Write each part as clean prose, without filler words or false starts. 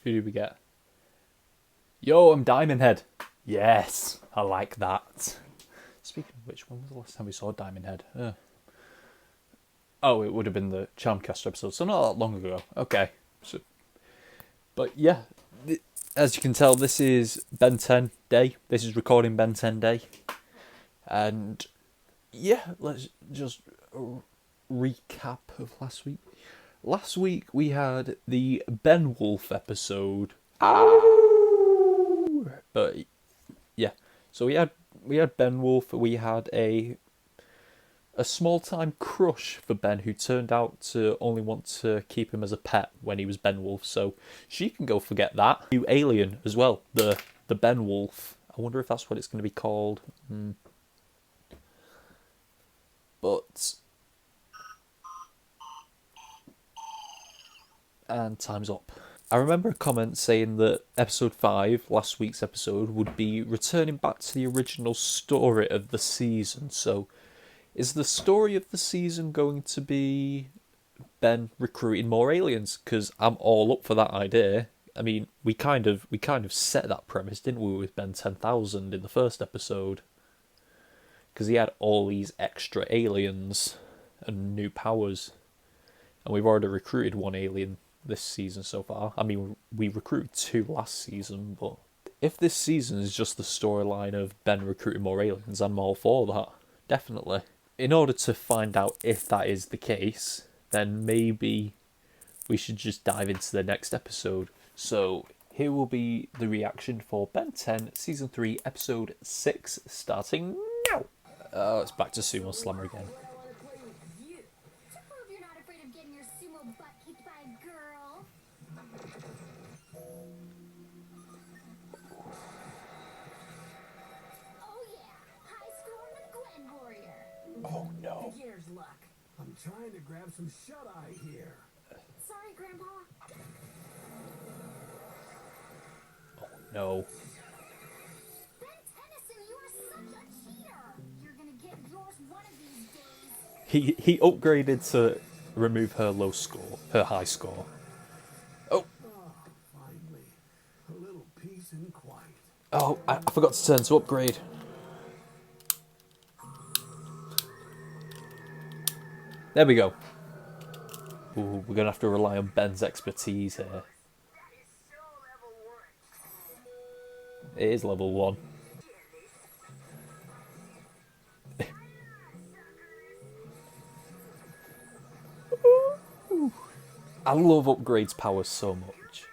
Who do we get? Yo, I'm Diamond Head. Yes, I like that. Speaking of which, when was the last time we saw Diamond Head? Oh, it would have been the Charmcaster episode, so not that long ago. Okay. But yeah, as you can tell, this is Ben 10 Day. This is recording Ben 10 Day. And yeah, let's just recap of last week. Last week we had the Ben Wolf episode. But yeah, so we had Ben Wolf. We had a small time crush for Ben, who turned out to only want to keep him as a pet when he was Ben Wolf. So she can go forget that. New alien as well, the Ben Wolf. I wonder if that's what it's going to be called. But and time's up. I remember a comment saying that episode 5, last week's episode, would be returning back to the original story of the season. So, is the story of the season going to be Ben recruiting more aliens? Because I'm all up for that idea. I mean, we kind of set that premise, didn't we, with Ben 10,000 in the first episode? Because he had all these extra aliens and new powers. And we've already recruited one alien this season so far. I mean, we recruited 2 last season, but if this season is just the storyline of Ben recruiting more aliens, I'm all for that. Definitely. In order to find out if that is the case, then maybe we should just dive into the next episode. So here will be the reaction for Ben 10, Season 3, Episode 6, starting now. It's back to Sumo Slammer again. Oh no. Beginner's luck. I'm trying to grab some shut-eye here. Sorry, Grandpa. Oh no. Ben Tennyson, you are such a cheater. You're gonna get yours one of these days. He upgraded to remove her low score, her high score. Oh. Finally. A little peace and quiet. Oh, I forgot to turn to upgrade. There we go. Ooh, we're going to have to rely on Ben's expertise here. It is level 1. I love upgrades power so much.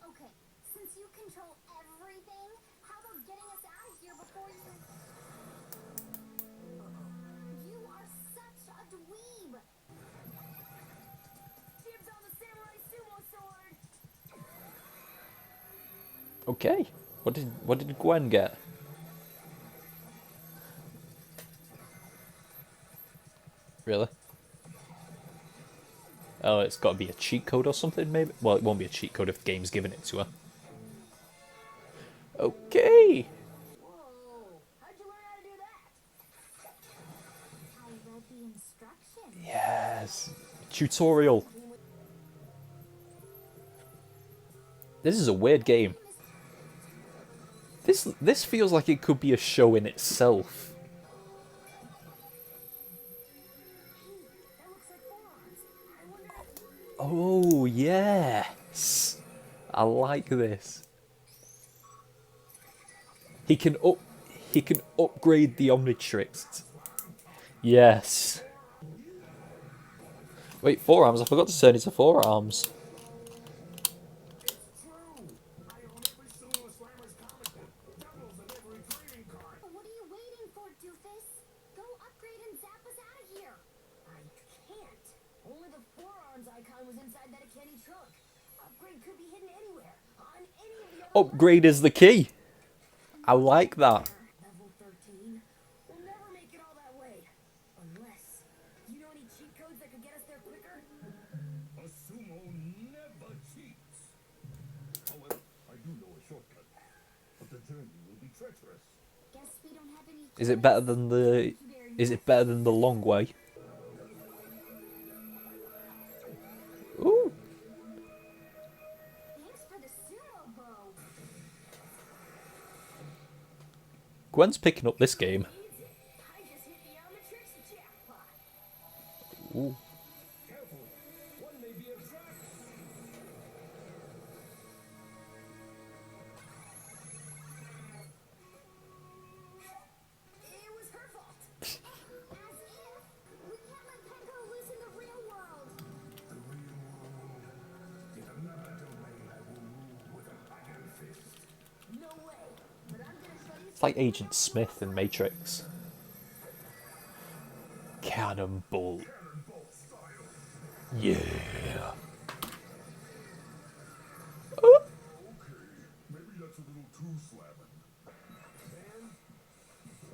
Okay, since you control everything, how about getting us out of here before you... You are such a dweeb! Dibs on the samurai sumo sword! Okay. What did Gwen get? Really? Oh, it's got to be a cheat code or something, maybe? Well, it won't be a cheat code if the game's giving it to her. Okay. Whoa, how'd you learn how to do that? I read the instructions. Yes. Tutorial. This is a weird game. This feels like it could be a show in itself. That looks like forearms. I wonder if... Oh, yes. I like this. He can upgrade the Omnitrix. Yes. Wait, forearms? I forgot to turn into forearms. What are you waiting for, doofus? Go upgrade and zap us out of here. I can't. Only the forearms icon was inside that candy trunk. Upgrade could be hidden anywhere. On any of the other Upgrade is the key. I like that. Level 13. We'll never make it all that way. Unless... Do you know any cheat codes that could get us there quicker? A sumo never cheats. However, I do know a shortcut, but the journey will be treacherous. Guess we don't have any... Is it better than the long way? Gwen's picking up this game. I just hit the Omnitrix jackpot. Ooh. Careful. One may be a trap. It was her fault. As if. We can't let Kenko loose in the real world. The real world is another domain I will rule with an iron fist. No way. But I'm gonna show you. It's like Agent Smith in Matrix. Cannonball. Cannonball style. Yeah. Okay, maybe that's a little too slamming. Man,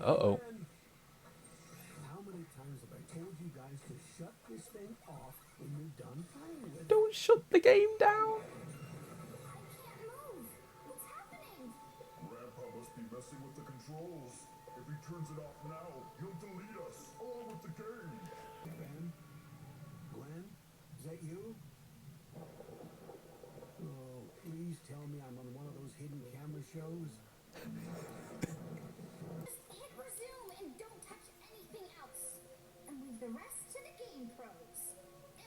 Uh-oh. how many times have I told you guys to shut this thing off when you're done playing with it? Don't shut the game down. I can't move. What's happening? Grandpa must be messing with the controls. If he turns it off now, he'll delete us, along with the game. Ben? Glenn? Is that you? Oh, please tell me I'm on one of those hidden camera shows. Just hit resume and don't touch anything else. And leave the rest to the game pros.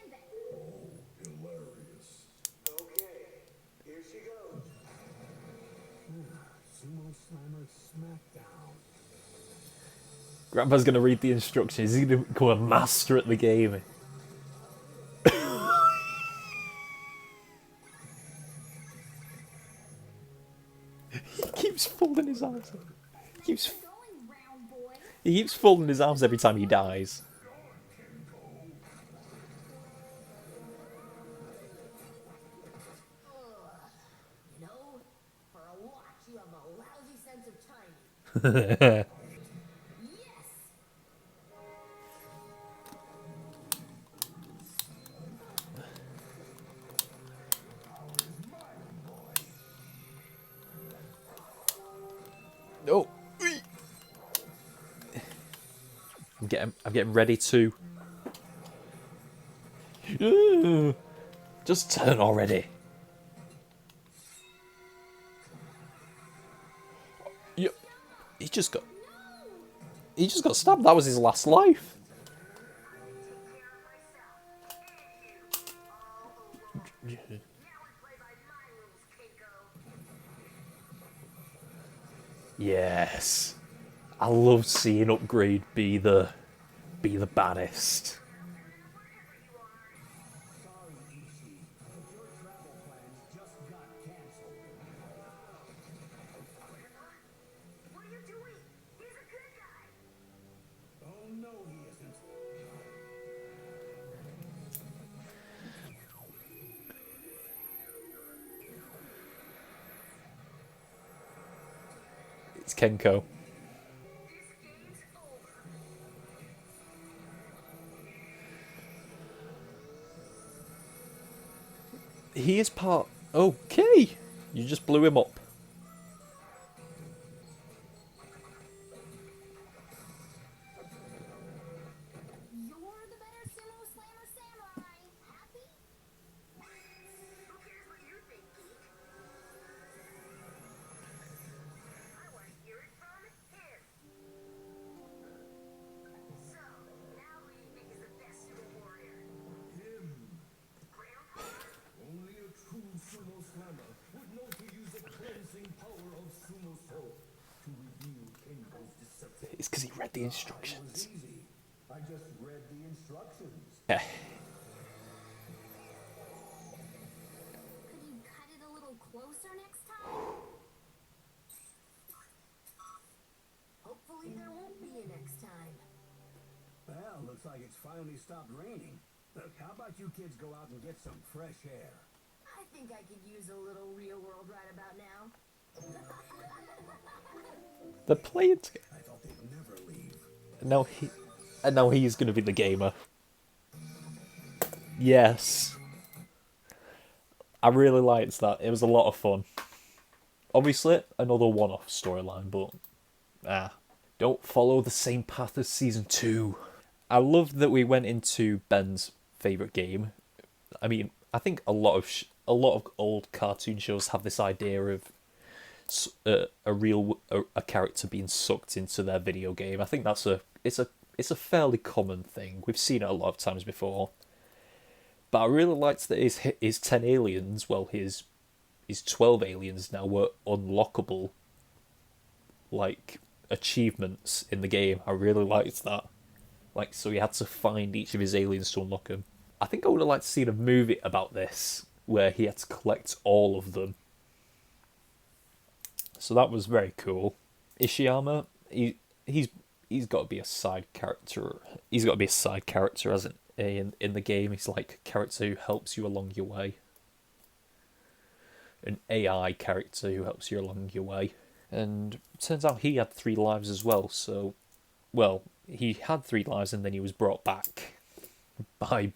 And Ben. Oh, hilarious. Okay, here she goes. Sumo Slammer Smackdown. Grandpa's gonna read the instructions. He's gonna become a master at the game. He keeps folding his arms. Nice going, round boy. He keeps folding his arms every time he dies. You know, for a watch, you have a lousy sense of timing. Yes! No. I'm getting ready to. Just turn already. Yep. He just got stabbed. That was his last life. Yes. I love seeing Upgrade be the baddest. Sorry, Ishii, but your travel plans just got canceled. What are you doing? He's a good guy. Oh no, he isn't. It's Kenko. This game's over. He is part. Okay. You just blew him up. You're the better sumo slammer samurai. Happy? Who cares what you think, geek? I want to hear it from him. So, now who do you think is the best sumo warrior? Him. Grandpa? Only a true sumo slammer would know to use the cleansing power of sumo soul to reveal Kenko's deception. It's because he read the It was instructions. easy. I just read the instructions. Yeah. Could you cut it a little closer next time? Hopefully there won't be a next time. Well, looks like it's finally stopped raining. Look, how about you kids go out and get some fresh air? I think I could use a little real world right about now. They're playing together. I thought they'd never leave. And now he's going to be the gamer. Yes. I really liked that. It was a lot of fun. Obviously, another one-off storyline, but don't follow the same path as season 2. I love that we went into Ben's favourite game. I mean, I think a lot of old cartoon shows have this idea of a character being sucked into their video game. I think it's a fairly common thing. We've seen it a lot of times before. But I really liked that his 10 aliens, well, his 12 aliens now were unlockable, like, achievements in the game. I really liked that. Like, so he had to find each of his aliens to unlock them. I think I would have liked to see a movie about this, where he had to collect all of them. So that was very cool. Ishiyama, he's got to be a side character. He's got to be a side character, hasn't he? In the game, he's like a character who helps you along your way. An AI character who helps you along your way. And turns out he had 3 lives as well. So, well, he had 3 lives and then he was brought back by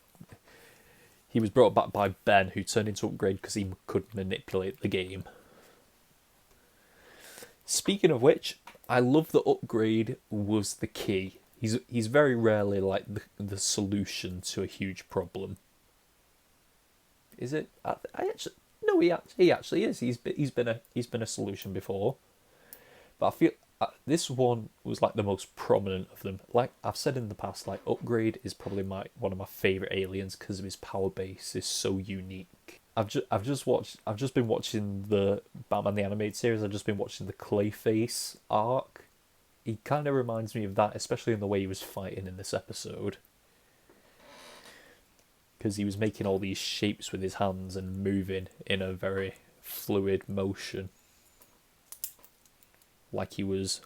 Ben, who turned into Upgrade because he could manipulate the game. Speaking of which, I love that Upgrade was the key. He's very rarely like the solution to a huge problem. Is it? I actually no. He actually is. He's been a solution before, but I feel this one was like the most prominent of them. Like I've said in the past, like Upgrade is probably one of my favorite aliens because of his power base is so unique. I've just been watching the Batman the Animated Series. I've just been watching the Clayface arc. He kind of reminds me of that, especially in the way he was fighting in this episode. Because he was making all these shapes with his hands and moving in a very fluid motion. Like he was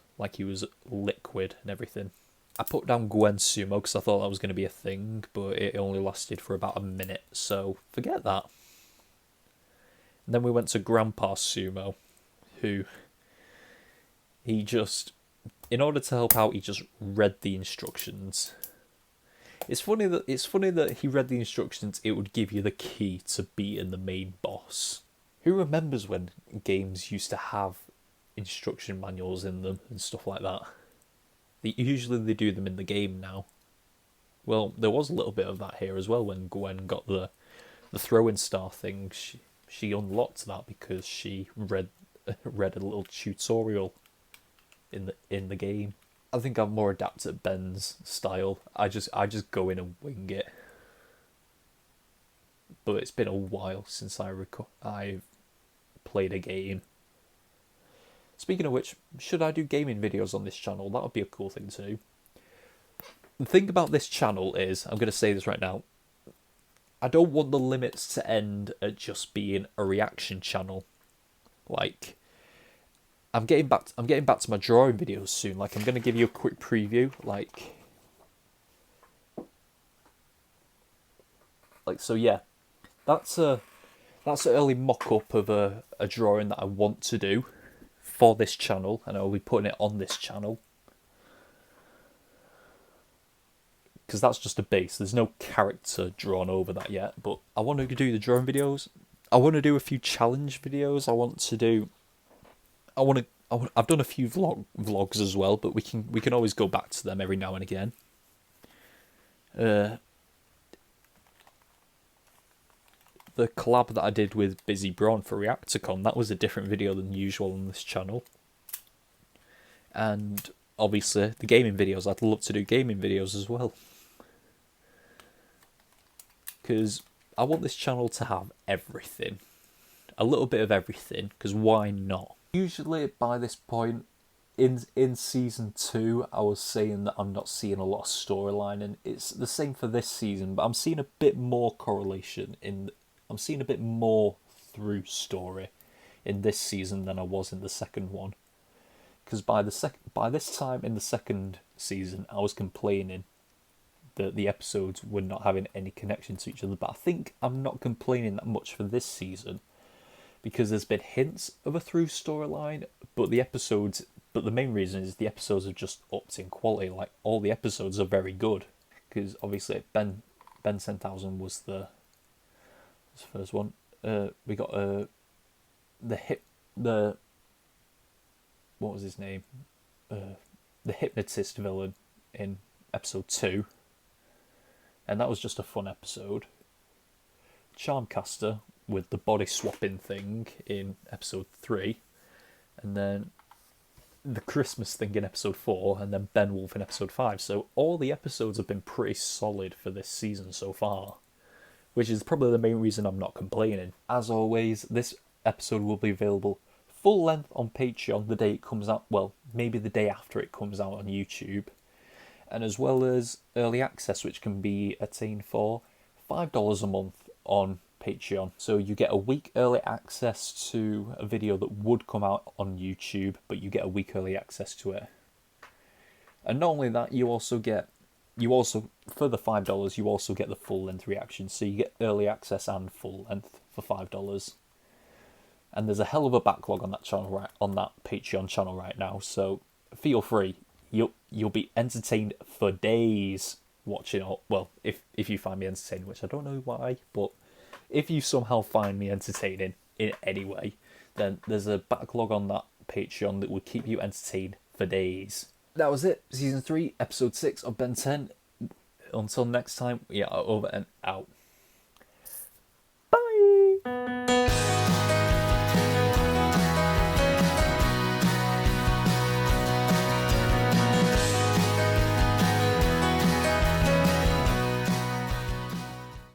liquid and everything. I put down Gwen Sumo because I thought that was going to be a thing, but it only lasted for about a minute, so forget that. And then we went to Grandpa Sumo, who in order to help out, he just read the instructions. It's funny that he read the instructions. It would give you the key to beating the main boss. Who remembers when games used to have instruction manuals in them and stuff like that? Usually they do them in the game now. Well, there was a little bit of that here as well when Gwen got the throwing star thing. She unlocked that because she read a little tutorial in the game. I think I'm more adept at Ben's style. I just go in and wing it. But it's been a while since I've played a game. Speaking of which, should I do gaming videos on this channel? That would be a cool thing to do. The thing about this channel is, I'm going to say this right now, I don't want the limits to end at just being a reaction channel. Like, I'm getting back to my drawing videos soon. Like, I'm going to give you a quick preview. Like so, yeah. That's an early mock-up of a drawing that I want to do for this channel, and I'll be putting it on this channel. Because that's just a base. There's no character drawn over that yet, but I want to do the drawing videos. I want to do a few challenge videos. I've done a few vlogs as well, but we can always go back to them every now and again. The collab that I did with Busy Brawn for Reacticon, that was a different video than usual on this channel. And obviously the gaming videos, I'd love to do gaming videos as well. Because I want this channel to have everything. A little bit of everything, because why not? Usually by this point, in season 2, I was saying that I'm not seeing a lot of storyline, and it's the same for this season, but I'm seeing a bit more correlation I'm seeing a bit more through story in this season than I was in the second one. Because by this time in the second season, I was complaining that the episodes were not having any connection to each other. But I think I'm not complaining that much for this season, because there's been hints of a through storyline, but the main reason is the episodes have just upped in quality. Like, all the episodes are very good, because obviously Ben 10,000 was the first one. We got what was his name? The hypnotist villain in episode 2, and that was just a fun episode. Charmcaster with the body swapping thing in episode 3, and then the Christmas thing in episode 4, and then Ben Wolf in episode 5. So all the episodes have been pretty solid for this season so far, which is probably the main reason I'm not complaining. As always, this episode will be available full length on Patreon the day it comes out. Well, maybe the day after it comes out on YouTube. And as well as early access, which can be attained for $5 a month on Patreon. So you get a week early access to a video that would come out on YouTube, but you get a week early access to it. And not only that, you also for the $5 you also get the full length reaction. So you get early access and full length for $5. And there's a hell of a backlog on that channel on that Patreon channel right now. So feel free. You'll be entertained for days watching it. Well, if you find me entertaining, which I don't know why, but if you somehow find me entertaining in any way, then there's a backlog on that Patreon that will keep you entertained for days. That was it. Season 3, Episode 6 of Ben 10. Until next time, we are over and out. Bye!